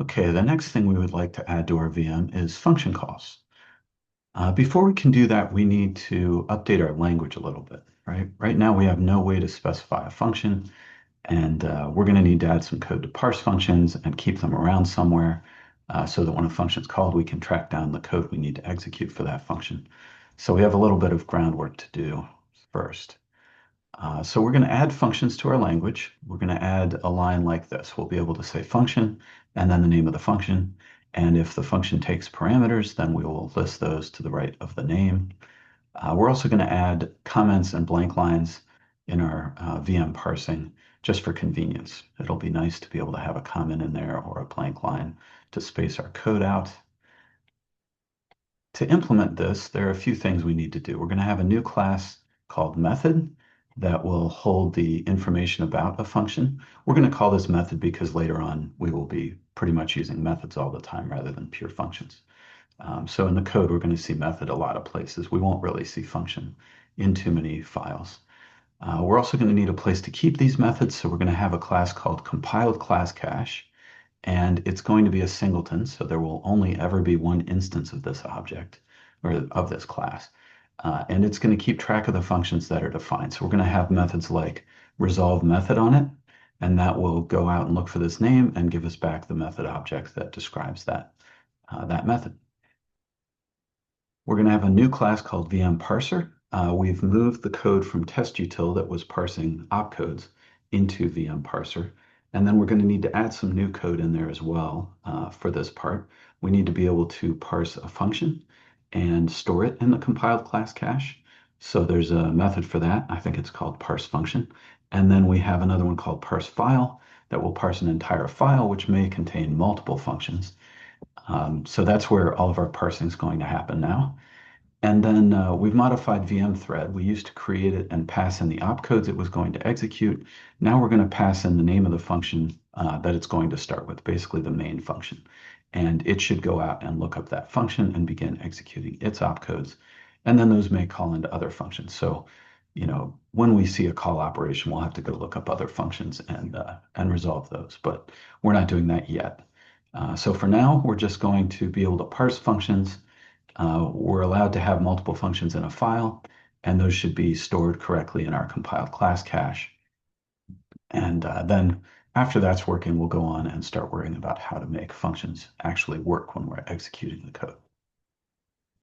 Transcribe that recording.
Okay, the next thing we would like to add to our VM is function calls. Before we can do that, we need to update our language a little bit, right? Right now, we have no way to specify a function, and we're going to need to add some code to parse functions and keep them around somewhere so that when a function is called, we can track down the code we need to execute for that function. So we have a little bit of groundwork to do first. So we're going to add functions to our language. We're going to add a line like this. We'll be able to say function and then the name of the function. And if the function takes parameters, then we will list those to the right of the name. We're also going to add comments and blank lines in our VM parsing just for convenience. It'll be nice to be able to have a comment in there or a blank line to space our code out. To implement this, there are a few things we need to do. We're going to have a new class called method that will hold the information about a function. We're going to call this method because later on we will be pretty much using methods all the time rather than pure functions. So in the code, we're going to see method a lot of places. We won't really see function in too many files. We're also going to need a place to keep these methods, so we're going to have a class called compiled class cache, and it's going to be a singleton, so there will only ever be one instance of this object or of this class. And it's going to keep track of the functions that are defined. So we're going to have methods like resolve method on it, and that will go out and look for this name and give us back the method object that describes that method. We're going to have a new class called VM parser. We've moved the code from testutil that was parsing opcodes into VM parser. And then we're going to need to add some new code in there as well for this part. We need to be able to parse a function and store it in the compiled class cache. So there's a method for that. I think it's called parse function. And then we have another one called parse file that will parse an entire file, which may contain multiple functions. So that's where all of our parsing is going to happen now. And then we've modified VM thread. We used to create it and pass in the opcodes it was going to execute. Now we're going to pass in the name of the function that it's going to start with, basically the main function. And it should go out and look up that function and begin executing its opcodes. And then those may call into other functions. So, when we see a call operation, we'll have to go look up other functions and resolve those. But we're not doing that yet. So for now, we're just going to be able to parse functions. We're allowed to have multiple functions in a file, and those should be stored correctly in our compiled class cache. And then after that's working, we'll go on and start worrying about how to make functions actually work when we're executing the code.